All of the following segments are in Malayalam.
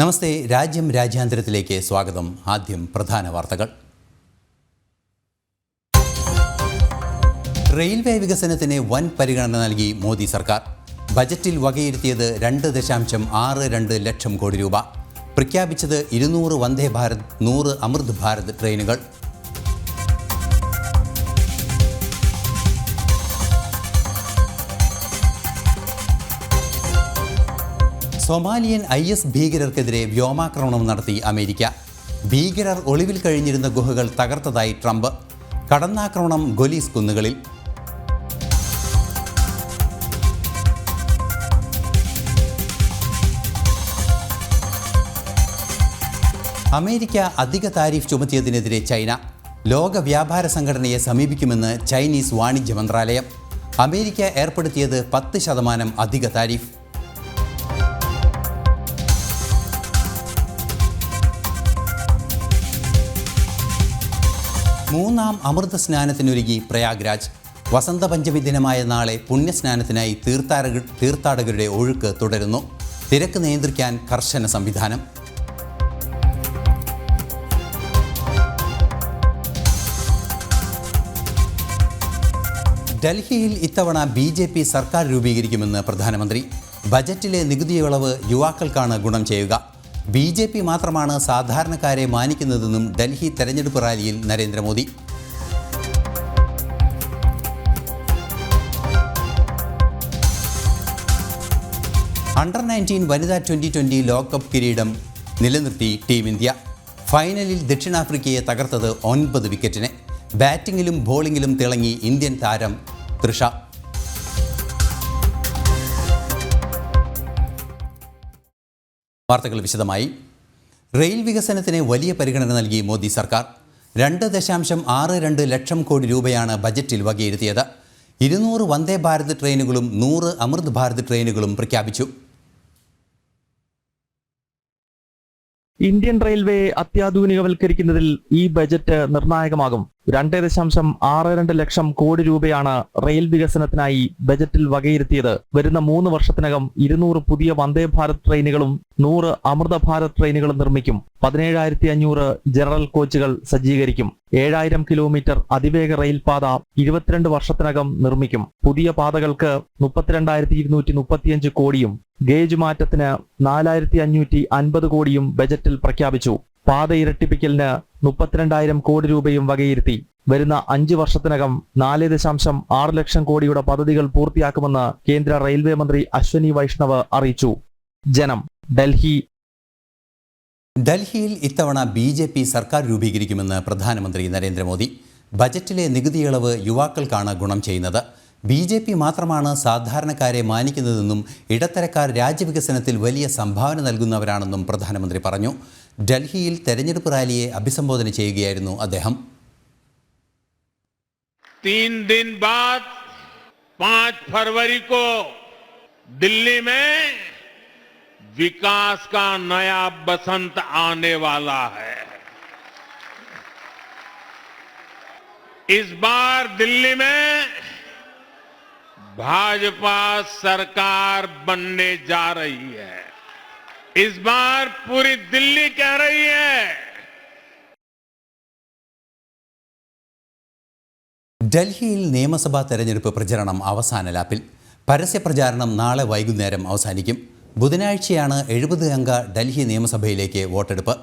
നമസ്തേ. രാജ്യാന്തരത്തിലേക്ക് സ്വാഗതം. ആദ്യം പ്രധാന വാർത്തകൾ. റെയിൽവേ വികസനത്തിന് വൻ പരിഗണന നൽകി മോദി സർക്കാർ. ബജറ്റിൽ വകയിരുത്തിയത് 2.62 ലക്ഷം കോടി രൂപ. പ്രഖ്യാപിച്ചത് 200 വന്ദേ ഭാരത്, 100 അമൃത് ഭാരത് ട്രെയിനുകൾ. സൊമാലിയൻ IS ഭീകരർക്കെതിരെ വ്യോമാക്രമണം നടത്തി അമേരിക്ക. ഭീകരർ ഒളിവിൽ കഴിഞ്ഞിരുന്ന ഗുഹകൾ തകർത്തതായി ട്രംപ്. കടന്നാക്രമണം ഗൊലീസ് കുന്നുകളിൽ. അമേരിക്ക അധിക താരിഫ് ചുമത്തിയതിനെതിരെ ചൈന. ലോക വ്യാപാര സംഘടനയെ സമീപിക്കുമെന്ന് ചൈനീസ് വാണിജ്യ മന്ത്രാലയം. അമേരിക്ക ഏർപ്പെടുത്തിയത് 10% അധിക താരിഫ്. മൂന്നാം അമൃത സ്നാനത്തിനൊരുങ്ങി പ്രയാഗ്രാജ്. വസന്തപഞ്ചമി ദിനമായ നാളെ പുണ്യസ്നാനത്തിനായി തീർത്ഥാടകരുടെ ഒഴുക്ക് തുടരുന്നു. തിരക്ക് നിയന്ത്രിക്കാൻ കർശന സംവിധാനം. ഡൽഹിയിൽ ഇത്തവണ BJP സർക്കാർ രൂപീകരിക്കുമെന്ന് പ്രധാനമന്ത്രി. ബജറ്റിലെ നികുതി ഇളവ് യുവാക്കൾക്കാണ് ഗുണം ചെയ്യുക. BJP മാത്രമാണ് സാധാരണക്കാരെ മാനിക്കുന്നതെന്നും ഡൽഹി തെരഞ്ഞെടുപ്പ് റാലിയിൽ നരേന്ദ്രമോദി. അണ്ടർ-19 വനിതാ T20 ലോകകപ്പ് കിരീടം നിലനിർത്തി ടീം ഇന്ത്യ. ഫൈനലിൽ ദക്ഷിണാഫ്രിക്കയെ തകർത്തത് 9 വിക്കറ്റിന്. ബാറ്റിങ്ങിലും ബോളിങ്ങിലും തിളങ്ങി ഇന്ത്യൻ താരം തൃഷ. വാർത്തകൾ വിശദമായി. റെയിൽ വികസനത്തിന് വലിയ പരിഗണന നൽകി മോദി സർക്കാർ. 2.62 ലക്ഷം കോടി രൂപയാണ് ബജറ്റിൽ വകയിരുത്തിയത്. 200 വന്ദേ ഭാരത് ട്രെയിനുകളും 100 അമൃത് ഭാരത് ട്രെയിനുകളും പ്രഖ്യാപിച്ചു. ഇന്ത്യൻ റെയിൽവേ അത്യാധുനികവൽക്കരിക്കുന്നതിൽ ഈ ബജറ്റ് നിർണായകമാകും. 2.62 ലക്ഷം കോടി രൂപയാണ് റെയിൽ വികസനത്തിനായി ബജറ്റിൽ വകയിരുത്തിയത്. വരുന്ന 3 വർഷത്തിനകം 200 പുതിയ വന്ദേ ഭാരത് ട്രെയിനുകളും 100 അമൃത ഭാരത് ട്രെയിനുകളും നിർമ്മിക്കും. 17,500 ജനറൽ കോച്ചുകൾ സജ്ജീകരിക്കും. 7,000 കിലോമീറ്റർ അതിവേഗ റെയിൽപാത 22 വർഷത്തിനകം നിർമ്മിക്കും. പുതിയ പാതകൾക്ക് 32,235 കോടിയും ഗേജ് മാറ്റത്തിന് 4,550 കോടിയും ബജറ്റിൽ പ്രഖ്യാപിച്ചു. പാത ഇരട്ടിപ്പിക്കലിന് 32,000 കോടി രൂപയും വകയിരുത്തി. വരുന്ന 5 വർഷത്തിനകം 4.6 ലക്ഷം കോടിയുടെ പദ്ധതികൾ പൂർത്തിയാക്കുമെന്ന് കേന്ദ്ര റെയിൽവേ മന്ത്രി അശ്വനി വൈഷ്ണവ് അറിയിച്ചു. ജനം, ഡൽഹി. ഡൽഹിയിൽ ഇത്തവണ BJP സർക്കാർ രൂപീകരിക്കുമെന്ന് പ്രധാനമന്ത്രി നരേന്ദ്രമോദി. ബജറ്റിലെ നികുതി ഇളവ് യുവാക്കൾക്കാണ് ഗുണം ചെയ്യുന്നത്. BJP മാത്രമാണ് സാധാരണക്കാരെ മാനിക്കുന്നതെന്നും ഇടത്തരക്കാർ രാജ്യവികസനത്തിൽ വലിയ സംഭാവന നൽകുന്നവരാണെന്നും പ്രധാനമന്ത്രി പറഞ്ഞു. ഡൽഹിയിൽ തെരഞ്ഞെടുപ്പ് റാലിയെ അഭിസംബോധന ചെയ്യുകയായിരുന്നു അദ്ദേഹം. 3 दिन बाद 5 फरवरी को दिल्ली में विकास का नया बसंत आने वाला है. इस बार दिल्ली में भाजपा सरकार बनने जा रही है. इस बार पूरी दिल्ली कह रही है. ഡൽഹിയിൽ നിയമസഭാ തെരഞ്ഞെടുപ്പ് പ്രചരണം അവസാന ലാപ്പിൽ. പരസ്യപ്രചാരണം നാളെ വൈകുന്നേരം അവസാനിക്കും. ബുധനാഴ്ചയാണ് 70 അംഗ ഡൽഹി നിയമസഭയിലേക്ക് വോട്ടെടുപ്പ്.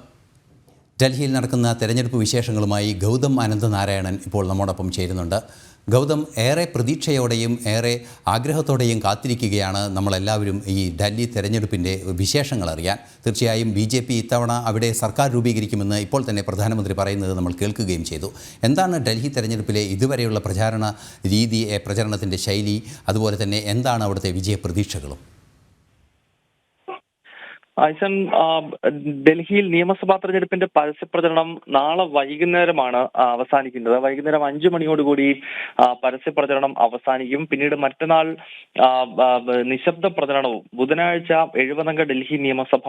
ഡൽഹിയിൽ നടക്കുന്ന തെരഞ്ഞെടുപ്പ് വിശേഷങ്ങളുമായി ഗൗതം അനന്തനാരായണൻ ഇപ്പോൾ നമ്മോടൊപ്പം ചേരുന്നുണ്ട്. ഗൗതം, ഏറെ പ്രതീക്ഷയോടെയും ഏറെ ആഗ്രഹത്തോടെയും കാത്തിരിക്കുകയാണ് നമ്മളെല്ലാവരും ഈ ഡൽഹി തെരഞ്ഞെടുപ്പിൻ്റെ വിശേഷങ്ങൾ അറിയാൻ. തീർച്ചയായും BJP ഇത്തവണ അവിടെ സർക്കാർ രൂപീകരിക്കുമെന്ന് ഇപ്പോൾ തന്നെ പ്രധാനമന്ത്രി പറയുന്നത് നമ്മൾ കേൾക്കുകയും ചെയ്തു. എന്താണ് ഡൽഹി തെരഞ്ഞെടുപ്പിലെ ഇതുവരെയുള്ള പ്രചാരണ രീതി, പ്രചരണത്തിൻ്റെ ശൈലി, അതുപോലെ തന്നെ എന്താണ് അവിടുത്തെ വിജയപ്രതീക്ഷകളും? ഐസൻ, ഡൽഹിയിൽ നിയമസഭാ തെരഞ്ഞെടുപ്പിന്റെ പരസ്യപ്രചരണം നാളെ വൈകുന്നേരമാണ് അവസാനിക്കുന്നത്. വൈകുന്നേരം 5 മണിയോടുകൂടി പരസ്യപ്രചരണം അവസാനിക്കും. പിന്നീട് മറ്റന്നാൾ നിശബ്ദ പ്രചരണവും. ബുധനാഴ്ച 70 അംഗ ഡൽഹി നിയമസഭ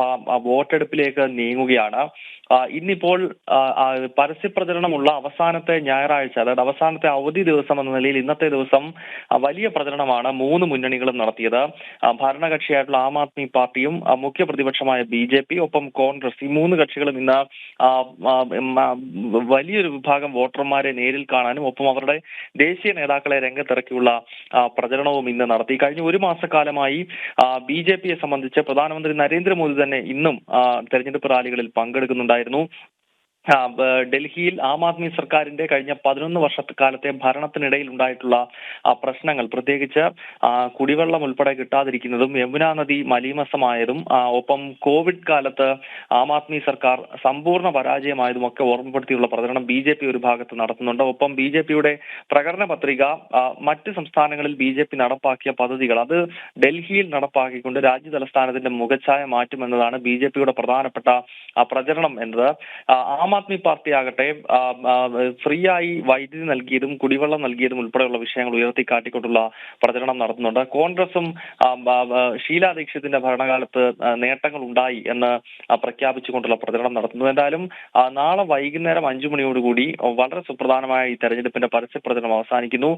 വോട്ടെടുപ്പിലേക്ക് നീങ്ങുകയാണ്. ഇന്നിപ്പോൾ പരസ്യപ്രചരണമുള്ള അവസാനത്തെ ഞായറാഴ്ച, അതായത് അവസാനത്തെ അവധി ദിവസം എന്ന നിലയിൽ ഇന്നത്തെ ദിവസം വലിയ പ്രചരണമാണ് 3 മുന്നണികളും നടത്തിയത്. ഭരണകക്ഷിയായിട്ടുള്ള ആം ആദ്മി പാർട്ടിയും മുഖ്യ പ്രതിപക്ഷ പ്രതിപക്ഷമായ BJP, ഒപ്പം കോൺഗ്രസ്, ഈ മൂന്ന് കക്ഷികളും ഇന്ന് വലിയൊരു വിഭാഗം വോട്ടർമാരെ നേരിൽ കാണാനും ഒപ്പം അവരുടെ ദേശീയ നേതാക്കളെ രംഗത്തിറക്കിയുള്ള പ്രചരണവും ഇന്ന് നടത്തി. കഴിഞ്ഞ ഒരു മാസക്കാലമായി BJPയെ സംബന്ധിച്ച് പ്രധാനമന്ത്രി നരേന്ദ്രമോദി തന്നെ ഇന്നും തെരഞ്ഞെടുപ്പ് റാലികളിൽ പങ്കെടുക്കുന്നുണ്ടായിരുന്നു. ഡൽഹിയിൽ ആം ആദ്മി സർക്കാരിന്റെ കഴിഞ്ഞ 11 വർഷക്കാലത്തെ ഭരണത്തിനിടയിൽ ഉണ്ടായിട്ടുള്ള പ്രശ്നങ്ങൾ, പ്രത്യേകിച്ച് കുടിവെള്ളം ഉൾപ്പെടെ കിട്ടാതിരിക്കുന്നതും യമുനാ നദി മലീമസമായതും ഒപ്പം കോവിഡ് കാലത്ത് ആം ആദ്മി സർക്കാർ സമ്പൂർണ്ണ പരാജയമായതും ഒക്കെ ഓർമ്മപ്പെടുത്തിയുള്ള പ്രചരണം BJP ഒരു ഭാഗത്ത് നടത്തുന്നുണ്ട്. ഒപ്പം BJPയുടെ പ്രകടന പത്രിക മറ്റ് സംസ്ഥാനങ്ങളിൽ BJP നടപ്പാക്കിയ പദ്ധതികൾ അത് ഡൽഹിയിൽ നടപ്പാക്കിക്കൊണ്ട് രാജ്യതലസ്ഥാനത്തിന്റെ മുഖച്ഛായ മാറ്റുമെന്നതാണ് BJPയുടെ പ്രധാനപ്പെട്ട പ്രചരണം എന്നത്. ആം ആദ്മി പാർട്ടി ആകട്ടെ ഫ്രീ ആയി വൈദ്യുതി നൽകിയതും കുടിവെള്ളം നൽകിയതും ഉൾപ്പെടെയുള്ള വിഷയങ്ങൾ ഉയർത്തിക്കാട്ടിക്കൊണ്ടുള്ള പ്രചരണം നടത്തുന്നുണ്ട്. കോൺഗ്രസും ഷീലാ ദീക്ഷിതിന്റെ ഭരണകാലത്ത് നേട്ടങ്ങൾ ഉണ്ടായി എന്ന് പ്രഖ്യാപിച്ചുകൊണ്ടുള്ള പ്രചരണം നടത്തുന്നു. എന്തായാലും നാളെ വൈകുന്നേരം 5 മണിയോടുകൂടി വളരെ സുപ്രധാനമായ ഈ തെരഞ്ഞെടുപ്പിന്റെ പരസ്യ പ്രചരണം അവസാനിക്കുന്നു.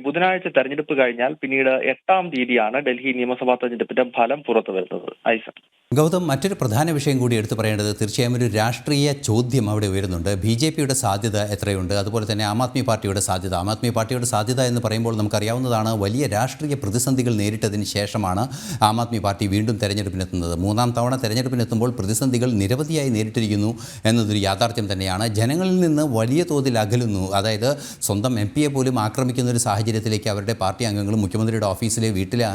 ബുധനാഴ്ച തെരഞ്ഞെടുപ്പ് കഴിഞ്ഞാൽ പിന്നീട് 8-ാം തീയതിയാണ് ഡൽഹി നിയമസഭാ തെരഞ്ഞെടുപ്പിന്റെ ഫലം പുറത്തു വരുന്നത്. ഐസൻ, ഗൗതം, മറ്റൊരു പ്രധാന വിഷയം കൂടി എടുത്തു പറയേണ്ടത് തീർച്ചയായും ഒരു രാഷ്ട്രീയ ചോദ്യം അവിടെ ഉയരുന്നുണ്ട്. BJPയുടെ സാധ്യത എത്രയുണ്ട്, അതുപോലെ തന്നെ ആം ആദ്മി പാർട്ടിയുടെ സാധ്യത. ആം ആദ്മി പാർട്ടിയുടെ സാധ്യത എന്ന് പറയുമ്പോൾ നമുക്കറിയാവുന്നതാണ്, വലിയ രാഷ്ട്രീയ പ്രതിസന്ധികൾ നേരിട്ടതിന് ശേഷമാണ് ആം ആദ്മി പാർട്ടി വീണ്ടും തെരഞ്ഞെടുപ്പിനെത്തുന്നത്. 3-ാം തവണ തെരഞ്ഞെടുപ്പിനെത്തുമ്പോൾ പ്രതിസന്ധികൾ നിരവധിയായി നേരിട്ടിരിക്കുന്നു എന്നതൊരു യാഥാർത്ഥ്യം തന്നെയാണ്. ജനങ്ങളിൽ നിന്ന് വലിയ തോതിൽ അകലുന്നു. അതായത് സ്വന്തം MP പോലും ആക്രമിക്കുന്ന ഒരു സാഹചര്യത്തിലേക്ക് അവരുടെ പാർട്ടി അംഗങ്ങളും മുഖ്യമന്ത്രിയുടെ ഓഫീസിലെ വീട്ടിലെ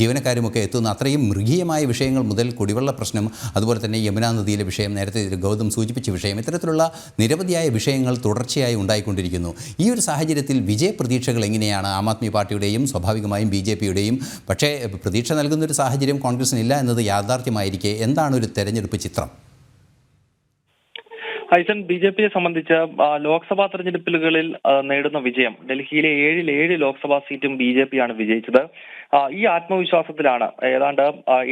ജീവനക്കാരുമൊക്കെ എത്തുന്നു. അത്രയും മൃഗീയമായ വിഷയങ്ങൾ മുതൽ കുടിവെള്ള പ്രശ്നം, അതുപോലെ തന്നെ യമുനാ നദിയിലെ വിഷയം, നേരത്തെ ഗൗതം സൂചിപ്പിച്ച വിഷയം, ഇത്തരത്തിലുള്ള നിരവധിയായ വിഷയങ്ങൾ തുടർച്ചയായി ഉണ്ടായിക്കൊണ്ടിരിക്കുന്നു. ഈ ഒരു സാഹചര്യത്തിൽ വിജയപ്രതീക്ഷകൾ എങ്ങനെയാണ് ആം ആദ്മി പാർട്ടിയുടെയും സ്വാഭാവികമായും BJPയുടെയും? പക്ഷേ പ്രതീക്ഷ നൽകുന്നൊരു സാഹചര്യം കോൺഗ്രസിനില്ല എന്നത് യാഥാർത്ഥ്യമായിരിക്കെ എന്താണ് ഒരു തെരഞ്ഞെടുപ്പ് ചിത്രം? ഐസൻ, BJPയെ സംബന്ധിച്ച് ലോക്സഭാ തെരഞ്ഞെടുപ്പുകളിൽ നേടുന്ന വിജയം, ഡൽഹിയിലെ 7 ലോക്സഭാ സീറ്റും BJPയാണ് വിജയിച്ചത്. ഈ ആത്മവിശ്വാസത്തിലാണ് ഏതാണ്ട്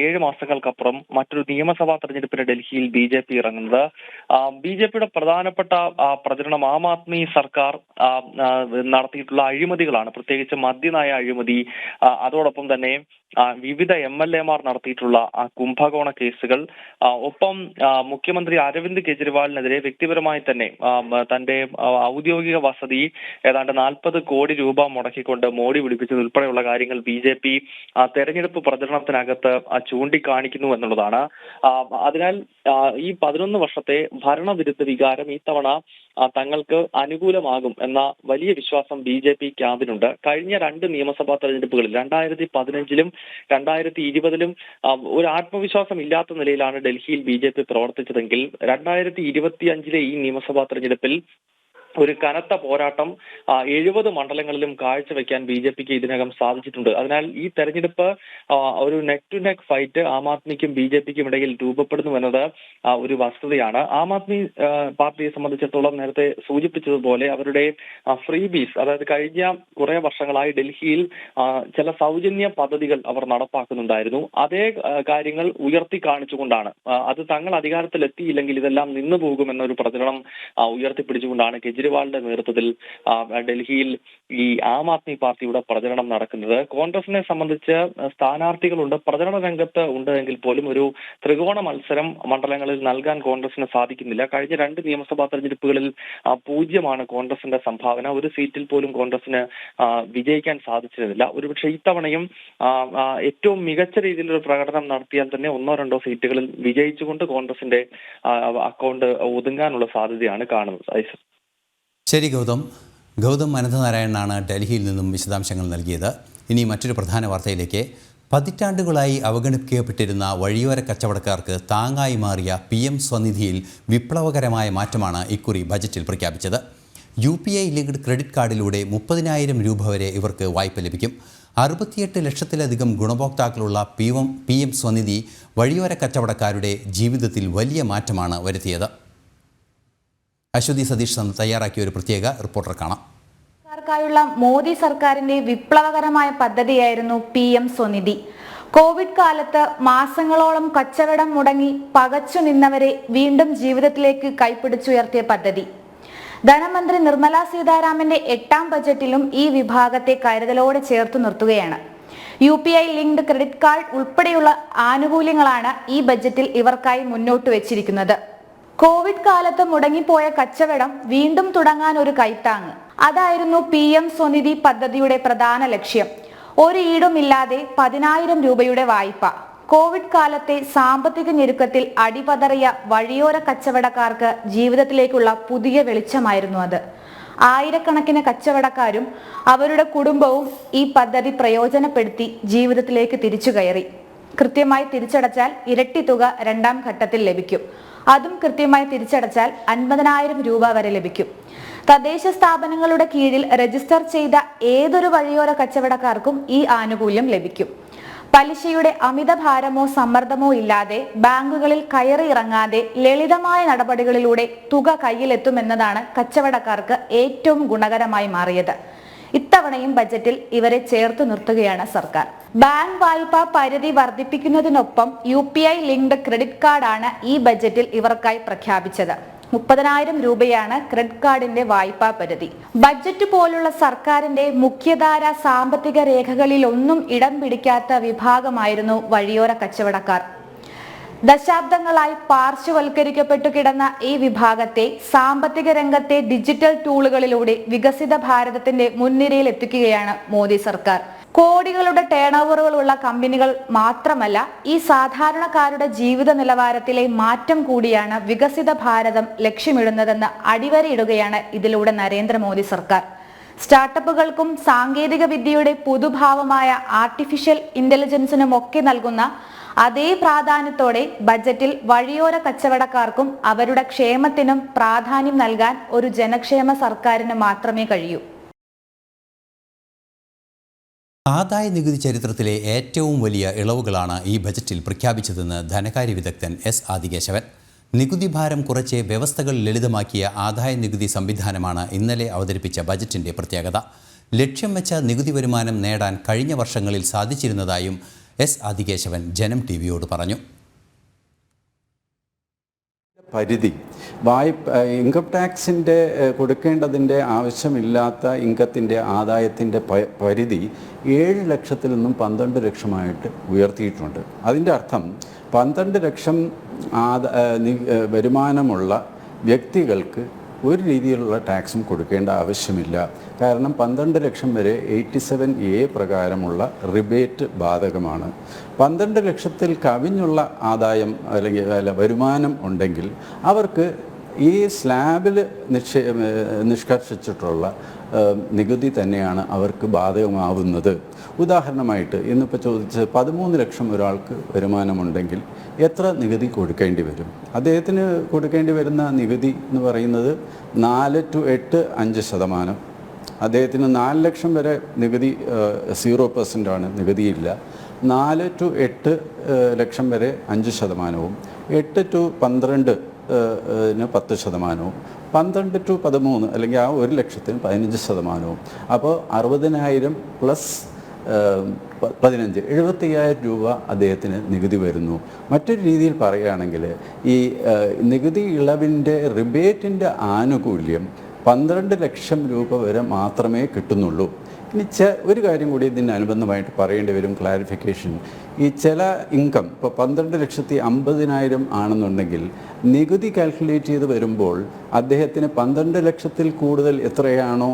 7 മാസങ്ങൾക്കപ്പുറം മറ്റൊരു നിയമസഭാ തെരഞ്ഞെടുപ്പിന് ഡൽഹിയിൽ BJP ഇറങ്ങുന്നത്. BJPയുടെ പ്രധാനപ്പെട്ട പ്രചരണം ആം ആദ്മി സർക്കാർ നടത്തിയിട്ടുള്ള അഴിമതികളാണ്, പ്രത്യേകിച്ച് മദ്യനയ അഴിമതി, അതോടൊപ്പം തന്നെ വിവിധ MLA-മാർ നടത്തിയിട്ടുള്ള കുംഭകോണ കേസുകൾ, ഒപ്പം മുഖ്യമന്ത്രി അരവിന്ദ് കെജ്രിവാളിനെതിരെ വ്യക്തിപരമായി തന്നെ തന്റെ ഔദ്യോഗിക വസതി ഏതാണ്ട് 40 കോടി രൂപ മുടക്കിക്കൊണ്ട് മോടി പിടിപ്പിച്ചത് ഉൾപ്പെടെയുള്ള കാര്യങ്ങൾ BJP തെരഞ്ഞെടുപ്പ് പ്രചരണത്തിനകത്ത് ചൂണ്ടിക്കാണിക്കുന്നു എന്നുള്ളതാണ്. അതിനാൽ ഈ 11 വർഷത്തെ ഭരണവിരുദ്ധ വികാരം ഈ തവണ തങ്ങൾക്ക് അനുകൂലമാകും എന്ന വലിയ വിശ്വാസം BJP ക്യാമ്പിനുണ്ട്. കഴിഞ്ഞ 2 നിയമസഭാ തെരഞ്ഞെടുപ്പുകളിൽ 2015-ലും 2020-ലും ഒരു ആത്മവിശ്വാസം ഇല്ലാത്ത നിലയിലാണ് ഡൽഹിയിൽ BJP പ്രവർത്തിച്ചതെങ്കിൽ 2025-ലെ ഈ നിയമസഭാ തെരഞ്ഞെടുപ്പിൽ ഒരു കനത്ത പോരാട്ടം 70 മണ്ഡലങ്ങളിലും കാഴ്ചവെക്കാൻ BJPക്ക് ഇതിനകം സാധിച്ചിട്ടുണ്ട്. അതിനാൽ ഈ തെരഞ്ഞെടുപ്പ് ഒരു നെക്ക് ടു നെക്ക് ഫൈറ്റ് ആം ആദ്മിക്കും BJPക്കും ഇടയിൽ രൂപപ്പെടുന്നു എന്നത് ഒരു വസ്തുതയാണ്. ആം ആദ്മി പാർട്ടിയെ സംബന്ധിച്ചിടത്തോളം നേരത്തെ സൂചിപ്പിച്ചതുപോലെ അവരുടെ ഫ്രീ ബീസ്, അതായത് കഴിഞ്ഞ കുറെ വർഷങ്ങളായി ഡൽഹിയിൽ ചില സൗജന്യ പദ്ധതികൾ അവർ നടപ്പാക്കുന്നുണ്ടായിരുന്നു. അതേ കാര്യങ്ങൾ ഉയർത്തി കാണിച്ചുകൊണ്ടാണ്, അത് തങ്ങൾ അധികാരത്തിലെത്തിയില്ലെങ്കിൽ ഇതെല്ലാം നിന്നു പോകുമെന്നൊരു പ്രചരണം ഉയർത്തിപ്പിടിച്ചുകൊണ്ടാണ് കെജ്രിവാളിന്റെ നേതൃത്വത്തിൽ ഡൽഹിയിൽ ഈ ആം ആദ്മി പാർട്ടിയുടെ പ്രചരണം നടക്കുന്നത്. കോൺഗ്രസിനെ സംബന്ധിച്ച് സ്ഥാനാർത്ഥികളുണ്ട്, പ്രചരണ രംഗത്ത് ഉണ്ട് എങ്കിൽ പോലും ഒരു ത്രികോണ മത്സരം മണ്ഡലങ്ങളിൽ നൽകാൻ കോൺഗ്രസിന് സാധിക്കുന്നില്ല. കഴിഞ്ഞ 2 നിയമസഭാ തെരഞ്ഞെടുപ്പുകളിൽ 0 കോൺഗ്രസിന്റെ സംഭാവന. ഒരു സീറ്റിൽ പോലും കോൺഗ്രസിന് വിജയിക്കാൻ സാധിച്ചിരുന്നില്ല. ഒരുപക്ഷെ ഇത്തവണയും ഏറ്റവും മികച്ച രീതിയിലൊരു പ്രകടനം നടത്തിയാൽ തന്നെ 1-2 സീറ്റുകളിൽ വിജയിച്ചുകൊണ്ട് കോൺഗ്രസിന്റെ അക്കൗണ്ട് ഒതുങ്ങാനുള്ള സാധ്യതയാണ് കാണുന്നത്. ശരി ഗൗതം അനന്തനാരായണനാണ് ഡൽഹിയിൽ നിന്നും വിശദാംശങ്ങൾ നൽകിയത്. ഇനി മറ്റൊരു പ്രധാന വാർത്തയിലേക്ക്. പതിറ്റാണ്ടുകളായി അവഗണിക്കപ്പെട്ടിരുന്ന വഴിയോര കച്ചവടക്കാർക്ക് താങ്ങായി മാറിയ PM സ്വനിധിയിൽ വിപ്ലവകരമായ മാറ്റമാണ് ഇക്കുറി ബജറ്റിൽ പ്രഖ്യാപിച്ചത്. UPI ലിങ്ക്ഡ് ക്രെഡിറ്റ് കാർഡിലൂടെ 30,000 രൂപ വരെ ഇവർക്ക് വായ്പ ലഭിക്കും. 68 ലക്ഷത്തിലധികം ഗുണഭോക്താക്കളുള്ള PM സ്വനിധി വഴിയോര കച്ചവടക്കാരുടെ ജീവിതത്തിൽ വലിയ മാറ്റമാണ് വരുത്തിയത്. അശ്വതി സതീഷ് തയ്യാറാക്കിയ ഒരു പ്രത്യേക റിപ്പോർട്ടർ കാണാം. ായുള്ള മോദി സർക്കാരിന്റെ വിപ്ലവകരമായ പദ്ധതിയായിരുന്നു PM സ്വനിധി. കോവിഡ് കാലത്ത് മാസങ്ങളോളം കച്ചവടം മുടങ്ങി പകച്ചു നിന്നവരെ വീണ്ടും ജീവിതത്തിലേക്ക് കൈപ്പിടിച്ചുയർത്തിയ പദ്ധതി. ധനമന്ത്രി നിർമ്മല സീതാരാമന്റെ 8-ാം ബജറ്റിലും ഈ വിഭാഗത്തെ കരുതലോടെ ചേർത്തു നിർത്തുകയാണ്. UPI ലിങ്ക്ഡ് ക്രെഡിറ്റ് കാർഡ് ഉൾപ്പെടെയുള്ള ആനുകൂല്യങ്ങളാണ് ഈ ബജറ്റിൽ ഇവർക്കായി മുന്നോട്ട് വെച്ചിരിക്കുന്നത്. കോവിഡ് കാലത്ത് മുടങ്ങിപ്പോയ കച്ചവടം വീണ്ടും തുടങ്ങാൻ ഒരു കൈത്താങ്. അതായിരുന്നു PM സ്വനിധി പദ്ധതിയുടെ പ്രധാന ലക്ഷ്യം. ഒരു ഈടുമില്ലാതെ 10,000 രൂപയുടെ വായ്പ. കോവിഡ് കാലത്തെ സാമ്പത്തിക ഞെരുക്കത്തിൽ അടിപതറിയ വഴിയോര കച്ചവടക്കാർക്ക് ജീവിതത്തിലേക്കുള്ള പുതിയ വെളിച്ചമായിരുന്നു അത്. ആയിരക്കണക്കിന് കച്ചവടക്കാരും അവരുടെ കുടുംബവും ഈ പദ്ധതി പ്രയോജനപ്പെടുത്തി ജീവിതത്തിലേക്ക് തിരിച്ചു കയറി. കൃത്യമായി തിരിച്ചടച്ചാൽ ഇരട്ടി തുക രണ്ടാം ഘട്ടത്തിൽ ലഭിക്കും. അതും കൃത്യമായി തിരിച്ചടച്ചാൽ 50,000 രൂപ വരെ ലഭിക്കും. തദ്ദേശ സ്ഥാപനങ്ങളുടെ കീഴിൽ രജിസ്റ്റർ ചെയ്ത ഏതൊരു വഴിയോര കച്ചവടക്കാർക്കും ഈ ആനുകൂല്യം ലഭിക്കും. പലിശയുടെ അമിതഭാരമോ സമ്മർദ്ദമോ ഇല്ലാതെ ബാങ്കുകളിൽ കയറി ഇറങ്ങാതെ ലളിതമായ നടപടികളിലൂടെ തുക കയ്യിലെത്തുമെന്നതാണ് കച്ചവടക്കാർക്ക് ഏറ്റവും ഗുണകരമായി മാറിയത്. ഇത്തവണയും ബജറ്റിൽ ഇവരെ ചേർത്ത് നിർത്തുകയാണ് സർക്കാർ. ബാങ്ക് വായ്പാ പരിധി വർദ്ധിപ്പിക്കുന്നതിനൊപ്പം UPI ലിങ്ക്ഡ് ക്രെഡിറ്റ് കാർഡാണ് ഈ ബജറ്റിൽ ഇവർക്കായി പ്രഖ്യാപിച്ചത്. 30,000 രൂപയാണ് ക്രെഡിറ്റ് കാർഡിന്റെ വായ്പാ പരിധി. ബജറ്റ് പോലുള്ള സർക്കാരിന്റെ മുഖ്യധാര സാമ്പത്തിക രേഖകളിലൊന്നും ഇടം പിടിക്കാത്ത വിഭാഗമായിരുന്നു വഴിയോര കച്ചവടക്കാർ. ദശാബ്ദങ്ങളായി പാർശ്വവൽക്കരിക്കപ്പെട്ടു കിടന്ന ഈ വിഭാഗത്തെ സാമ്പത്തിക രംഗത്തെ ഡിജിറ്റൽ ടൂളുകളിലൂടെ വികസിത ഭാരതത്തിന്റെ മുൻനിരയിൽ എത്തിക്കുകയാണ് മോദി സർക്കാർ. കോടികളുടെ ടേൺ ഓവറുകളുള്ള കമ്പനികൾ മാത്രമല്ല, ഈ സാധാരണക്കാരുടെ ജീവിത നിലവാരത്തിലെ മാറ്റം കൂടിയാണ് വികസിത ഭാരതം ലക്ഷ്യമിടുന്നതെന്ന് അടിവരയിടുകയാണ് ഇതിലൂടെ നരേന്ദ്രമോദി സർക്കാർ. സ്റ്റാർട്ടപ്പുകൾക്കും സാങ്കേതിക വിദ്യയുടെ പുതുഭാവമായ ആർട്ടിഫിഷ്യൽ ഇന്റലിജൻസിനുമൊക്കെ നൽകുന്ന അതേ പ്രാധാന്യത്തോടെ ബജറ്റിൽ വഴിയോര കച്ചവടക്കാർക്കും അവരുടെ ക്ഷേമത്തിനും പ്രാധാന്യം നൽകാൻ ഒരു ജനക്ഷേമ സർക്കാരിന് മാത്രമേ കഴിയൂ. ആദായ നികുതി ചരിത്രത്തിലെ ഏറ്റവും വലിയ ഇളവുകളാണ് ഈ ബജറ്റിൽ പ്രഖ്യാപിച്ചതെന്ന് ധനകാര്യ വിദഗ്ധൻ S. ആദികേശവൻ. നികുതി ഭാരം കുറച്ച് വ്യവസ്ഥകൾ ലളിതമാക്കിയ ആദായ നികുതി സംവിധാനമാണ് ഇന്നലെ അവതരിപ്പിച്ച ബജറ്റിന്റെ പ്രത്യേകത. ലക്ഷ്യം വെച്ച നികുതി വരുമാനം നേടാൻ കഴിഞ്ഞ വർഷങ്ങളിൽ സാധിച്ചിരുന്നതായും S. ആദികേശവൻ ജനം TV-യോട് പറഞ്ഞു. പരിധി ഇൻകം ടാക്സിൻ്റെ കൊടുക്കേണ്ടതിൻ്റെ ആവശ്യമില്ലാത്ത ഇൻകത്തിൻ്റെ ആദായത്തിൻ്റെ പരിധി 7 ലക്ഷത്തിൽ നിന്നും 12 ലക്ഷമായിട്ട് ഉയർത്തിയിട്ടുണ്ട്. അതിൻ്റെ അർത്ഥം 12 ലക്ഷം വരുമാനമുള്ള വ്യക്തികൾക്ക് ഒരു രീതിയിലുള്ള ടാക്സും കൊടുക്കേണ്ട ആവശ്യമില്ല. കാരണം 12 ലക്ഷം വരെ 87A പ്രകാരമുള്ള റിബേറ്റ് ബാധകമാണ്. 12 ലക്ഷത്തിൽ കവിഞ്ഞുള്ള ആദായം അല്ലെങ്കിൽ വരുമാനം ഉണ്ടെങ്കിൽ അവർക്ക് ഈ സ്ലാബിൽ നിഷ്കർഷിച്ചിട്ടുള്ള നികുതി തന്നെയാണ് അവർക്ക് ബാധകമാവുന്നത്. ഉദാഹരണമായിട്ട് ഇന്നിപ്പോൾ ചോദിച്ച് 13 ലക്ഷം ഒരാൾക്ക് വരുമാനമുണ്ടെങ്കിൽ എത്ര നികുതി കൊടുക്കേണ്ടി വരും? അദ്ദേഹത്തിന് കൊടുക്കേണ്ടി വരുന്ന നികുതി എന്ന് പറയുന്നത് 4 to 8 5%. അദ്ദേഹത്തിന് 4 ലക്ഷം വരെ നികുതി 0% നികുതിയില്ല. 4 to 8 ലക്ഷം വരെ 5%, 8 to 12 10%, 12 to 13 അല്ലെങ്കിൽ ആ 1 ലക്ഷത്തിന് 15%. അപ്പോൾ 60,000 പ്ലസ് 15 75,000 രൂപ അദ്ദേഹത്തിന് നികുതി വരുന്നു. മറ്റൊരു രീതിയിൽ പറയുകയാണെങ്കിൽ ഈ നികുതി ഇളവിൻ്റെ റിബേറ്റിൻ്റെ ആനുകൂല്യം 12 ലക്ഷം രൂപ വരെ മാത്രമേ കിട്ടുന്നുള്ളൂ. ഇനി ഒരു കാര്യം കൂടി ഇതിനനുബന്ധമായിട്ട് പറയേണ്ടി വരും, ക്ലാരിഫിക്കേഷൻ. ഈ ചില ഇൻകം ഇപ്പോൾ 12,50,000 ആണെന്നുണ്ടെങ്കിൽ നികുതി കാൽക്കുലേറ്റ് ചെയ്ത് വരുമ്പോൾ അദ്ദേഹത്തിന് 12 ലക്ഷത്തിൽ കൂടുതൽ എത്രയാണോ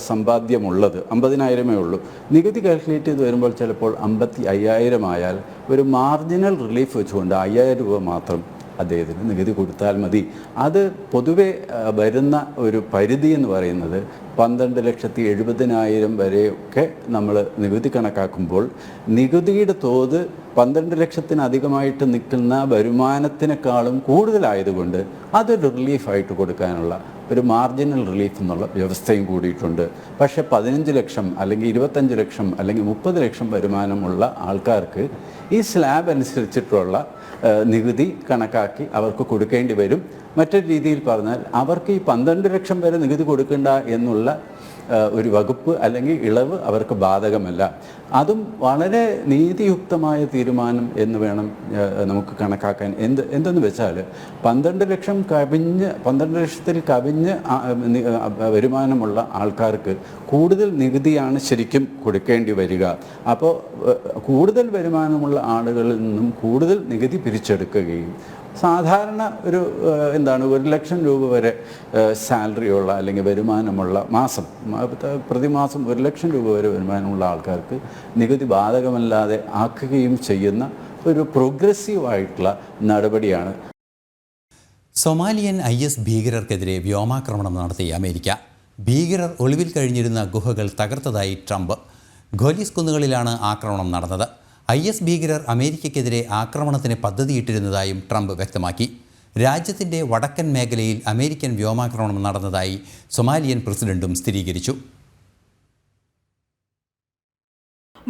സമ്പാദ്യമുള്ളത് 50,000 ഉള്ളൂ. നികുതി കാൽക്കുലേറ്റ് ചെയ്ത് വരുമ്പോൾ ചിലപ്പോൾ 55,000 ആയാൽ ഒരു മാർജിനൽ റിലീഫ് വെച്ചുകൊണ്ട് 5,000 രൂപ മാത്രം അദ്ദേഹത്തിന് നികുതി കൊടുത്താൽ മതി. അത് പൊതുവെ വരുന്ന ഒരു പരിധി എന്ന് പറയുന്നത് 12,70,000 വരെയൊക്കെ നമ്മൾ നികുതി കണക്കാക്കുമ്പോൾ നികുതിയുടെ തോത് 12 ലക്ഷത്തിനധികമായിട്ട് നിൽക്കുന്ന വരുമാനത്തിനേക്കാളും കൂടുതലായതുകൊണ്ട് അതൊരു റിലീഫായിട്ട് കൊടുക്കാനുള്ള ഒരു മാർജിനൽ റിലീഫ് എന്നുള്ള വ്യവസ്ഥയും കൂടിയിട്ടുണ്ട്. പക്ഷേ 15 ലക്ഷം അല്ലെങ്കിൽ 25 ലക്ഷം അല്ലെങ്കിൽ 30 ലക്ഷം വരുമാനമുള്ള ആൾക്കാർക്ക് ഈ സ്ലാബ് അനുസരിച്ചിട്ടുള്ള നികുതി കണക്കാക്കി അവർക്ക് കൊടുക്കേണ്ടി വരും. മറ്റൊരു രീതിയിൽ പറഞ്ഞാൽ അവർക്ക് ഈ 12 ലക്ഷം വരെ നികുതി കൊടുക്കേണ്ട എന്നുള്ള ഒരു വകുപ്പ് അല്ലെങ്കിൽ ഇളവ് അവർക്ക് ബാധകമല്ല. അതും വളരെ നീതിയുക്തമായ തീരുമാനം എന്ന് വേണം നമുക്ക് കണക്കാക്കാൻ. എന്തെന്ന് വെച്ചാൽ 12 ലക്ഷത്തിൽ കവിഞ്ഞ് വരുമാനമുള്ള ആൾക്കാർക്ക് കൂടുതൽ നികുതിയാണ് ശരിക്കും കൊടുക്കേണ്ടി വരിക. അപ്പോൾ കൂടുതൽ വരുമാനമുള്ള ആളുകളിൽ നിന്നും കൂടുതൽ നികുതി പിരിച്ചെടുക്കുകയും സാധാരണ ഒരു 1 ലക്ഷം രൂപ വരെ സാലറിയുള്ള അല്ലെങ്കിൽ വരുമാനമുള്ള പ്രതിമാസം 1 ലക്ഷം രൂപ വരെ വരുമാനമുള്ള ആൾക്കാർക്ക് നികുതി ബാധകമല്ലാതെ ആക്കുകയും ചെയ്യുന്ന ഒരു പ്രോഗ്രസീവായിട്ടുള്ള നടപടിയാണ്. സൊമാലിയൻ IS ഭീകരർക്കെതിരെ വ്യോമാക്രമണം നടത്തി അമേരിക്ക. ഭീകരർ ഒളിവിൽ കഴിഞ്ഞിരുന്ന ഗുഹകൾ തകർത്തതായി ട്രംപ്. ഖോലീസ് കുന്നുകളിലാണ് ആക്രമണം നടന്നത്. IS ഭീകരർ അമേരിക്കയ്ക്കെതിരെ ആക്രമണത്തിന് പദ്ധതിയിട്ടിരുന്നതായും ട്രംപ് വ്യക്തമാക്കി. രാജ്യത്തിൻ്റെ വടക്കൻ മേഖലയിൽ അമേരിക്കൻ വ്യോമാക്രമണം നടന്നതായി സൊമാലിയൻ പ്രസിഡന്റും സ്ഥിരീകരിച്ചു.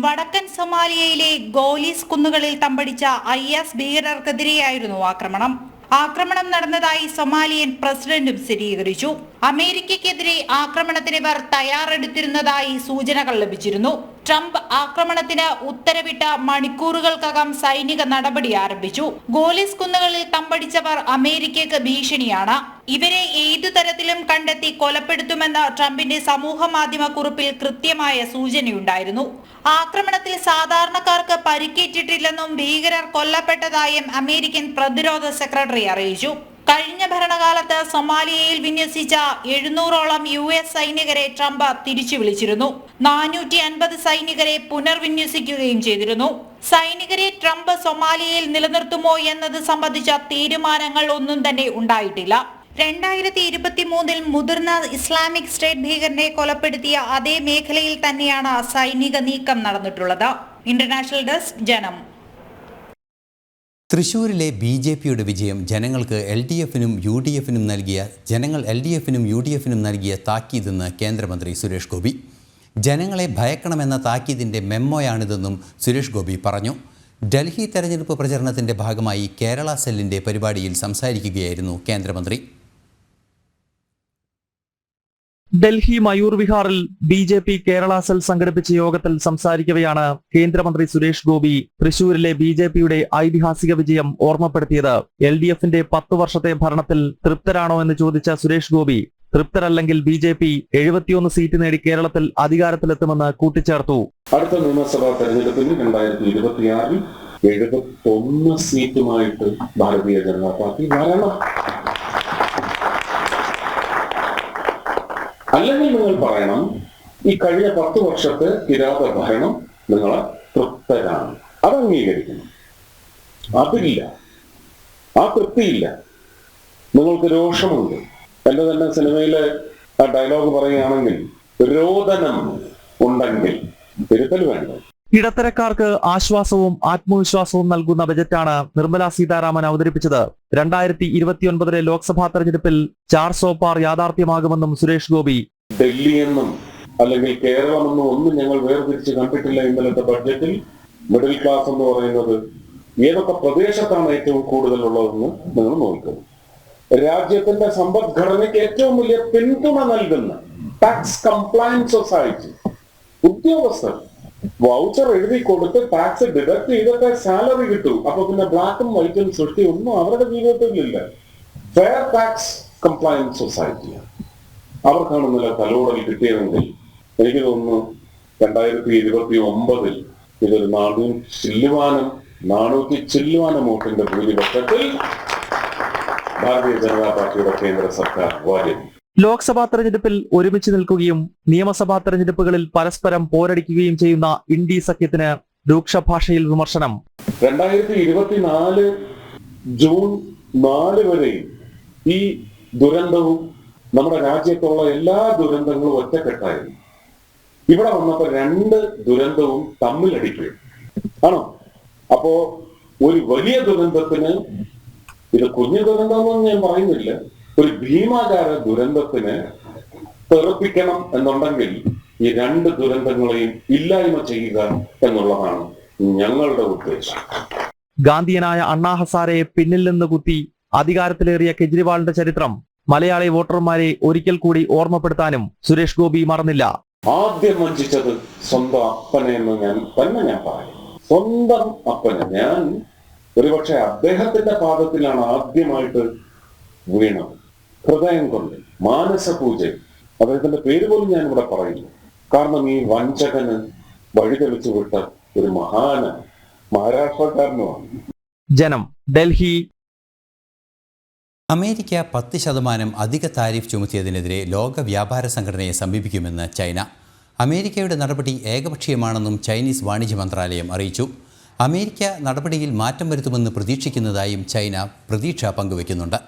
വടക്കൻ സൊമാലിയയിലെ ഗോലീസ് കുന്നുകളിൽ തമ്പടിച്ച IS ഭീകരർക്കെതിരെയായിരുന്നു ആക്രമണം. ആക്രമണം നടന്നതായി സൊമാലിയൻ പ്രസിഡന്റും സ്ഥിരീകരിച്ചു. അമേരിക്കയ്ക്കെതിരെ ആക്രമണത്തിന് ഇവർ തയ്യാറെടുത്തിരുന്നതായി സൂചനകൾ ലഭിച്ചിരുന്നു. ട്രംപ് ആക്രമണത്തിന് ഉത്തരവിട്ട മണിക്കൂറുകൾക്കകം സൈനിക നടപടി ആരംഭിച്ചു. ഗോലീസ് കുന്നുകളിൽ തമ്പടിച്ചവർ അമേരിക്കയ്ക്ക് ഭീഷണിയാണ്. ഇവരെ ഏതു തരത്തിലും കണ്ടെത്തി കൊലപ്പെടുത്തുമെന്ന് ട്രംപിന്റെ സമൂഹ മാധ്യമ കുറിപ്പിൽ കൃത്യമായ സൂചനയുണ്ടായിരുന്നു. ആക്രമണത്തിൽ സാധാരണക്കാർക്ക് പരിക്കേറ്റിട്ടില്ലെന്നും ഭീകരർ കൊല്ലപ്പെട്ടതായും അമേരിക്കൻ പ്രതിരോധ സെക്രട്ടറി അറിയിച്ചു. കഴിഞ്ഞ ഭരണകാലത്ത് സൊമാലിയയിൽ വിന്യസിച്ച 700ഓളം US സൈനികരെ ട്രംപ് തിരിച്ചു വിളിച്ചിരുന്നു. 450 സൈനികരെ പുനർവിന്യസിക്കുകയും ചെയ്തിരുന്നു. സൈനികരെ ട്രംപ് സൊമാലിയയിൽ നിലനിർത്തുമോ എന്നത് സംബന്ധിച്ച തീരുമാനങ്ങൾ ഒന്നും തന്നെ ഉണ്ടായിട്ടില്ല. 2023 മുതിർന്ന ഇസ്ലാമിക് സ്റ്റേറ്റ് ഭീകരനെ കൊലപ്പെടുത്തിയ അതേ മേഖലയിൽ തന്നെയാണ് സൈനിക നീക്കം നടന്നിട്ടുള്ളത്. ഇന്റർനാഷണൽ ഡെസ്ക്, ജനം. തൃശ്ശൂരിലെ BJPയുടെ വിജയം ജനങ്ങൾ LDFനും UDFനും നൽകിയ താക്കീതെന്ന് കേന്ദ്രമന്ത്രി സുരേഷ് ഗോപി. ജനങ്ങളെ ഭയക്കണമെന്ന താക്കീതിൻ്റെ മെമ്മോയാണിതെന്നും സുരേഷ് ഗോപി പറഞ്ഞു. ഡൽഹി തെരഞ്ഞെടുപ്പ് പ്രചരണത്തിൻ്റെ ഭാഗമായി കേരള സെല്ലിൻ്റെ പരിപാടിയിൽ സംസാരിക്കുകയായിരുന്നു കേന്ദ്രമന്ത്രി. ഡൽഹി മയൂർ വിഹാറിൽ BJP കേരള സെൽ സംഘടിപ്പിച്ച യോഗത്തിൽ സംസാരിക്കവെയാണ് കേന്ദ്രമന്ത്രി സുരേഷ് ഗോപി തൃശൂരിലെ BJPയുടെ ഐതിഹാസിക വിജയം ഓർമ്മപ്പെടുത്തിയത്. LDFന്റെ 10 വർഷത്തെ ഭരണത്തിൽ തൃപ്തരാണോ എന്ന് ചോദിച്ച സുരേഷ് ഗോപി തൃപ്തരല്ലെങ്കിൽ BJP 71 സീറ്റ് നേടി കേരളത്തിൽ അധികാരത്തിലെത്തുമെന്ന് കൂട്ടിച്ചേർത്തു. അടുത്ത നിയമസഭാ തെരഞ്ഞെടുപ്പിൽ 2026 71 സീറ്റുമായിട്ട് ഭാരതീയ ജനതാ പാർട്ടി വരണം. അല്ലെങ്കിൽ നിങ്ങൾ പറയണം, ഈ കഴിഞ്ഞ 10 വർഷത്തെ കിരാത ഭരണം നിങ്ങളെ തൃപ്തരാണ്, അത് അംഗീകരിക്കണം. അതില്ല, ആ തൃപ്തിയില്ല, നിങ്ങൾക്ക് രോഷമുണ്ട്. എന്റെ തന്നെ സിനിമയിലെ ആ ഡയലോഗ് പറയുകയാണെങ്കിൽ, രോദനം ഉണ്ടെങ്കിൽ തിരുത്തൽ വേണ്ട. ഇടത്തരക്കാർക്ക് ആശ്വാസവും ആത്മവിശ്വാസവും നൽകുന്ന ബജറ്റാണ് നിർമ്മല സീതാരാമൻ അവതരിപ്പിച്ചത്. 2029 ലോക്സഭാ തെരഞ്ഞെടുപ്പിൽ 400 പാർ യാഥാർത്ഥ്യമാകുമെന്നും സുരേഷ് ഗോപി. ഡൽഹി എന്നും അല്ലെങ്കിൽ കേരളമെന്നും ഒന്നും ഞങ്ങൾ വേർതിരിച്ച് കണ്ടിട്ടില്ല. ഇന്നലത്തെ ബഡ്ജറ്റിൽ മിഡിൽ ക്ലാസ് എന്ന് പറയുന്നത് ഏതൊക്കെ പ്രദേശത്താണ് ഏറ്റവും കൂടുതൽ ഉള്ളതെന്ന് നിങ്ങൾ നോക്കുക. രാജ്യത്തിന്റെ സമ്പദ്ഘടനയ്ക്ക് ഏറ്റവും വലിയ പിന്തുണ നൽകുന്ന ടാക്സ് കംപ്ലയൻസ് സൊസൈറ്റി ഉദ്യോഗസ്ഥർ വൗച്ചർ എഴുതി കൊടുത്ത് ടാക്സ് ഡിഡക്ട് ചെയ്തൊക്കെ സാലറി കിട്ടും. അപ്പൊ പിന്നെ ബ്ലാക്കും വൈറ്റും സൃഷ്ടി ഒന്നും അവരുടെ ജീവിതത്തിലില്ല. ഫെയർ ടാക്സ് കംപ്ലയൻസ് സൊസൈറ്റിയാണ്. അവർക്കാണ് ഇന്നലെ തലോടൽ കിട്ടിയതെങ്കിൽ എനിക്ക് തോന്നുന്നു 2029 ഇതൊരു 400 ചില്ലുവാനം വോട്ടിന്റെ ഭൂരിപക്ഷത്തിൽ ഭാരതീയ ജനതാ പാർട്ടിയുടെ കേന്ദ്ര സർക്കാർ വരും. ലോക്സഭാ തെരഞ്ഞെടുപ്പിൽ ഒരുമിച്ച് നിൽക്കുകയും നിയമസഭാ തെരഞ്ഞെടുപ്പുകളിൽ പരസ്പരം പോരടിക്കുകയും ചെയ്യുന്ന ഇന്ത്യ സഖ്യത്തിന് രൂക്ഷ ഭാഷയിൽ വിമർശനം. 2024 ജൂൺ 4 വരെയും ഈ ദുരന്തവും നമ്മുടെ രാജ്യത്തുള്ള എല്ലാ ദുരന്തങ്ങളും ഒറ്റക്കെട്ടായിരുന്നു. ഇവിടെ വന്നപ്പോ 2 ദുരന്തവും തമ്മിലടിക്കുകയും ആണോ. അപ്പോ ഒരു വലിയ ദുരന്തത്തിന്, ഇത് കുഞ്ഞു ദുരന്തമെന്ന് ഞാൻ പറയുന്നില്ല, ഒരു ഭീമാകാര ദുരന്തത്തിന് തെറിപ്പിക്കണം എന്നുണ്ടെങ്കിൽ ഈ 2 ദുരന്തങ്ങളെയും ഇല്ലായ്മ ചെയ്യുക എന്നുള്ളതാണ് ഞങ്ങളുടെ ഉദ്ദേശം. ഗാന്ധിയനായ അണ്ണാ ഹസാരയെ പിന്നിൽ നിന്ന് കുത്തി അധികാരത്തിലേറിയ കെജ്രിവാളിന്റെ ചരിത്രം മലയാളി വോട്ടർമാരെ ഒരിക്കൽ കൂടി ഓർമ്മപ്പെടുത്താനും സുരേഷ് ഗോപി മറന്നില്ല. ആദ്യം വഞ്ചിച്ചത് സ്വന്തം അപ്പനെ എന്ന് ഞാൻ പറയും. സ്വന്തം അപ്പനെ. ഞാൻ ഒരുപക്ഷെ അദ്ദേഹത്തിന്റെ പാദത്തിലാണ് ആദ്യമായിട്ട് വീണത്. ഹൃദയം കൊണ്ട് മാനസപൂജ. അദ്ദേഹത്തിന്റെ പേര് പോലും ഞാൻ ഇവിടെ പറയില്ല. കാരണം ഈ വഞ്ചകന് വഴിതെളിച്ചു വിട്ട ഒരു മഹാരാഷ്ട്രക്കാരനുമാണ്. ജനം, ഡൽഹി. അമേരിക്ക 10% അധിക താരിഫ് ചുമത്തിയതിനെതിരെ ലോക വ്യാപാര സംഘടനയെ സമീപിക്കുമെന്ന് ചൈന. അമേരിക്കയുടെ നടപടി ഏകപക്ഷീയമാണെന്നും ചൈനീസ് വാണിജ്യ മന്ത്രാലയം അറിയിച്ചു. അമേരിക്ക നടപടിയിൽ മാറ്റം വരുത്തുമെന്ന് പ്രതീക്ഷിക്കുന്നതായും ചൈന പ്രതീക്ഷ പങ്കുവയ്ക്കുന്നുണ്ട്.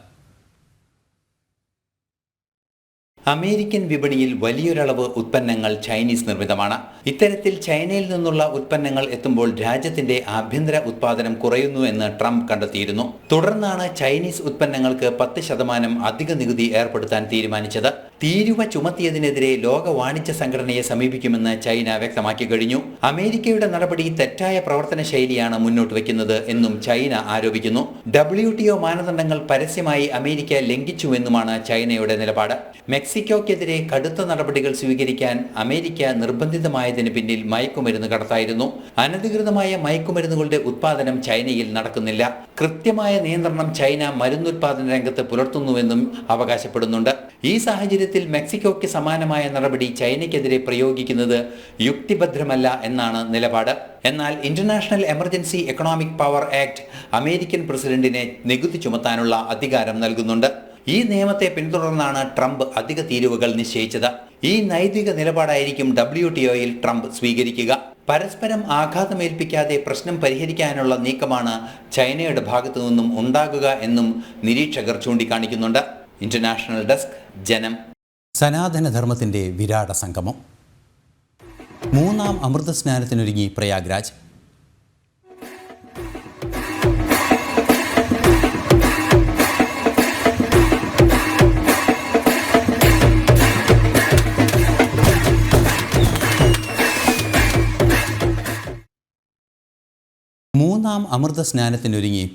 അമേരിക്കൻ വിപണിയിൽ വലിയൊരളവ് ഉൽപ്പന്നങ്ങൾ ചൈനീസ് നിർമ്മിതമാണ്. ഇത്തരത്തിൽ ചൈനയിൽ നിന്നുള്ള ഉൽപ്പന്നങ്ങൾ എത്തുമ്പോൾ രാജ്യത്തിന്റെ ആഭ്യന്തര ഉത്പാദനം കുറയുന്നു എന്ന് ട്രംപ് കണ്ടെത്തിയിരുന്നു. തുടർന്നാണ് ചൈനീസ് ഉൽപ്പന്നങ്ങൾക്ക് 10% അധിക നികുതി ഏർപ്പെടുത്താൻ തീരുമാനിച്ചത്. തീരുവ ചുമത്തിയതിനെതിരെ ലോക വാണിജ്യ സംഘടനയെ സമീപിക്കുമെന്ന് ചൈന വ്യക്തമാക്കി കഴിഞ്ഞു. അമേരിക്കയുടെ നടപടി തെറ്റായ പ്രവർത്തന ശൈലിയാണ് മുന്നോട്ട് വയ്ക്കുന്നത് എന്നും ചൈന ആരോപിക്കുന്നു. WTO മാനദണ്ഡങ്ങൾ പരസ്യമായി അമേരിക്ക ലംഘിച്ചുവെന്നുമാണ് ചൈനയുടെ നിലപാട്. മെക്സിക്കോയ്ക്കെതിരെ കടുത്ത നടപടികൾ സ്വീകരിക്കാൻ അമേരിക്ക നിർബന്ധിതമായതിന് പിന്നിൽ മയക്കുമരുന്ന് കടത്തായിരുന്നു. അനധികൃതമായ മയക്കുമരുന്നുകളുടെ ഉത്പാദനം ചൈനയിൽ നടക്കുന്നില്ല. കൃത്യമായ നിയന്ത്രണം ചൈന മരുന്നുത്പാദന രംഗത്ത് പുലർത്തുന്നുവെന്നും അവകാശപ്പെടുന്നുണ്ട്. ഈ സാഹചര്യത്തിൽ മെക്സിക്കോയ്ക്ക് സമാനമായ നടപടി ചൈനയ്ക്കെതിരെ പ്രയോഗിക്കുന്നത് യുക്തിഭദ്രമല്ല എന്നാണ് നിലപാട്. എന്നാൽ international emergency economic power act American പ്രസിഡന്റിനെ നികുതി ചുമത്താനുള്ള അധികാരം നൽകുന്നുണ്ട്. ഈ നിയമത്തെ പിന്തുടർന്നാണ് ട്രംപ് അധിക തീരുവകൾ നിശ്ചയിച്ചത്. ഈ നൈതിക നിലപാടായിരിക്കും WTOയിൽ ട്രംപ് സ്വീകരിക്കുക. പരസ്പരം ആഘാതമേൽപ്പിക്കാതെ പ്രശ്നം പരിഹരിക്കാനുള്ള നീക്കമാണ് ചൈനയുടെ ഭാഗത്തു നിന്നും ഉണ്ടാകുക എന്നും നിരീക്ഷകർ ചൂണ്ടിക്കാണിക്കുന്നുണ്ട്. ഇന്റർനാഷണൽ ഡെസ്ക്, ജനം. സനാതനധർമ്മത്തിന്റെ വിരാട സംഗമം. 3ാം അമൃതസ്നാനത്തിനൊരുങ്ങി പ്രയാഗ്രാജ്.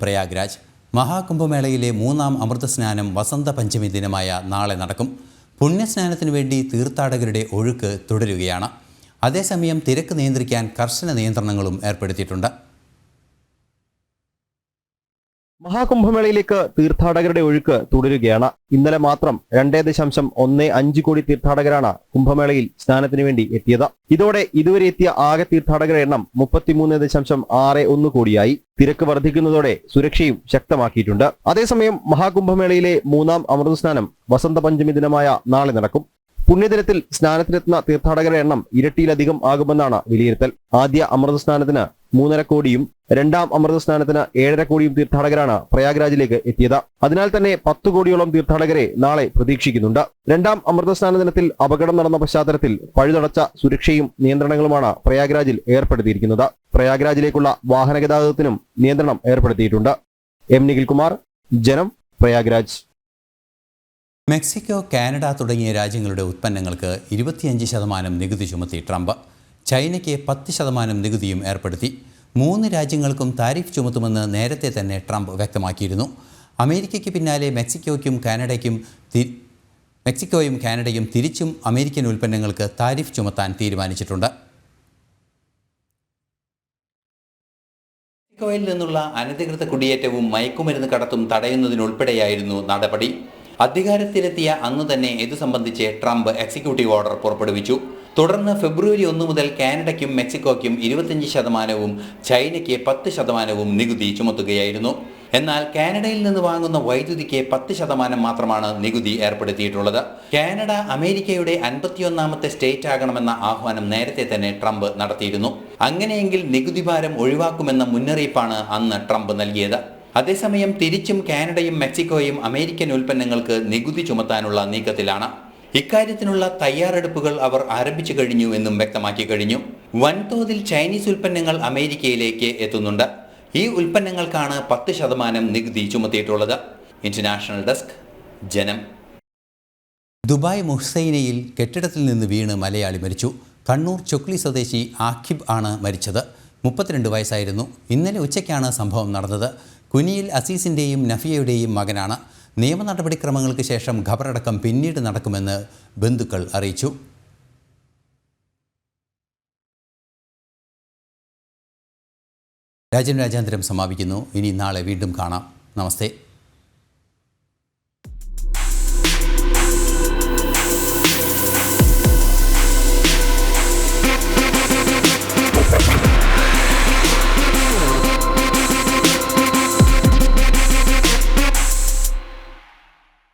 പ്രയാഗ്രാജ്. മഹാകുംഭമേളയിലെ 3ാം അമൃതസ്നാനം വസന്ത പഞ്ചമി ദിനമായ നാളെ നടക്കും. പുണ്യസ്നാനത്തിനു വേണ്ടി തീർത്ഥാടകരുടെ ഒഴുക്ക് തുടരുകയാണ്. അതേസമയം തിരക്ക് നിയന്ത്രിക്കാൻ കർശന നിയന്ത്രണങ്ങളും ഏർപ്പെടുത്തിയിട്ടുണ്ട്. മഹാകുംഭമേളയിലേക്ക് തീർത്ഥാടകരുടെ ഒഴുക്ക് തുടരുകയാണ്. ഇന്നലെ മാത്രം 2.15 കോടി തീർത്ഥാടകരാണ് കുംഭമേളയിൽ സ്നാനത്തിന് വേണ്ടി എത്തിയത്. ഇതോടെ ഇതുവരെ എത്തിയ ആകെ തീർത്ഥാടകരുടെ എണ്ണം 33.61 കോടിയായി. തിരക്ക് വർദ്ധിക്കുന്നതോടെ സുരക്ഷയും ശക്തമാക്കിയിട്ടുണ്ട്. അതേസമയം മഹാകുംഭമേളയിലെ 3ാം അമൃതസ്നാനം വസന്ത പഞ്ചമി ദിനമായ നാളെ നടക്കും. പുണ്യദിനത്തിൽ സ്നാനത്തിനെത്തുന്ന തീർത്ഥാടകരുടെ എണ്ണം ഇരട്ടിയിലധികം ആകുമെന്നാണ് വിലയിരുത്തൽ. ആദ്യ അമൃതസ്നാനത്തിന് 3.5 കോടിയും 2ാം അമൃതസ്നാനത്തിന് 7.5 കോടിയും തീർത്ഥാടകരാണ് പ്രയാഗ്രാജിലേക്ക് എത്തിയത്. അതിനാൽ തന്നെ 10 കോടിയോളം തീർത്ഥാടകരെ നാളെ പ്രതീക്ഷിക്കുന്നുണ്ട്. 2ാം അമൃതസ്നാന ദിനത്തിൽ അപകടം നടന്ന പശ്ചാത്തലത്തിൽ പഴുതടച്ച സുരക്ഷയും നിയന്ത്രണങ്ങളുമാണ് പ്രയാഗ്രാജിൽ ഏർപ്പെടുത്തിയിരിക്കുന്നത്. പ്രയാഗ്രാജിലേക്കുള്ള വാഹന ഗതാഗതത്തിനും നിയന്ത്രണം ഏർപ്പെടുത്തിയിട്ടുണ്ട്. എം നിഖിൽകുമാർ, ജനം, പ്രയാഗ്രാജ്. മെക്സിക്കോ, കാനഡ തുടങ്ങിയ രാജ്യങ്ങളുടെ ഉൽപ്പന്നങ്ങൾക്ക് 25% നികുതി ചുമത്തി ട്രംപ്. ചൈനയ്ക്ക് 10% നികുതിയും ഏർപ്പെടുത്തി. 3 രാജ്യങ്ങൾക്കും താരിഫ് ചുമത്തുമെന്ന് നേരത്തെ തന്നെ ട്രംപ് വ്യക്തമാക്കിയിരുന്നു. അമേരിക്കയ്ക്ക് പിന്നാലെ മെക്സിക്കോയും കാനഡയും തിരിച്ചും അമേരിക്കൻ ഉൽപ്പന്നങ്ങൾക്ക് താരിഫ് ചുമത്താൻ തീരുമാനിച്ചിട്ടുണ്ട്. മെക്സിക്കോയിൽ നിന്നുള്ള അനധികൃത കുടിയേറ്റവും മയക്കുമരുന്ന് കടത്തും തടയുന്നതിനുൾപ്പെടെയായിരുന്നു നടപടി. അധികാരത്തിലെത്തിയ അന്നു തന്നെ ഇതു സംബന്ധിച്ച് ട്രംപ് എക്സിക്യൂട്ടീവ് ഓർഡർ പുറപ്പെടുവിച്ചു. തുടർന്ന് ഫെബ്രുവരി 1 മുതൽ കാനഡയ്ക്കും മെക്സിക്കോയ്ക്കും 25%വും ചൈനയ്ക്ക് 10%വും നികുതി ചുമത്തുകയായിരുന്നു. എന്നാൽ കാനഡയിൽ നിന്ന് വാങ്ങുന്ന വൈദ്യുതിക്ക് 10% മാത്രമാണ് നികുതി ഏർപ്പെടുത്തിയിട്ടുള്ളത്. കാനഡ അമേരിക്കയുടെ 51ാമത്തെ സ്റ്റേറ്റ് ആകണമെന്ന ആഹ്വാനം നേരത്തെ തന്നെ ട്രംപ് നടത്തിയിരുന്നു. അങ്ങനെയെങ്കിൽ നികുതി ഭാരം ഒഴിവാക്കുമെന്ന മുന്നറിയിപ്പാണ് അന്ന് ട്രംപ് നൽകിയത്. അതേസമയം തിരിച്ചും കാനഡയും മെക്സിക്കോയും അമേരിക്കൻ ഉൽപ്പന്നങ്ങൾക്ക് നികുതി ചുമത്താനുള്ള നീക്കത്തിലാണ്. ഇക്കാര്യത്തിനുള്ള തയ്യാറെടുപ്പുകൾ അവർ ആരംഭിച്ചു കഴിഞ്ഞു എന്നും വ്യക്തമാക്കി കഴിഞ്ഞു. വൻതോതിൽ ചൈനീസ് ഉൽപ്പന്നങ്ങൾ അമേരിക്കയിലേക്ക് എത്തുന്നുണ്ട്. ഈ ഉൽപ്പന്നങ്ങൾക്കാണ് 10% നികുതി ചുമത്തിയിട്ടുള്ളത്. ഇന്റർനാഷണൽ ഡെസ്ക്, ജനം. ദുബായ് മുഹ്സൈനയിൽ കെട്ടിടത്തിൽ നിന്ന് വീണ് മലയാളി മരിച്ചു. കണ്ണൂർ ചൊക്ലി സ്വദേശി ആഖിബ് ആണ് മരിച്ചത്. 32 വയസ്സായിരുന്നു. ഇന്നലെ ഉച്ചയ്ക്കാണ് സംഭവം നടന്നത്. കുനിയിൽ അസീസിൻ്റെയും നഫിയയുടെയും മകനാണ്. നിയമ നടപടിക്രമങ്ങൾക്ക് ശേഷം ഖബറടക്കം പിന്നീട് നടക്കുമെന്ന് ബന്ധുക്കൾ അറിയിച്ചു. രാജേന്ദ്രൻ സമാപിക്കുന്നു. ഇനി നാളെ വീണ്ടും കാണാം. നമസ്തേ.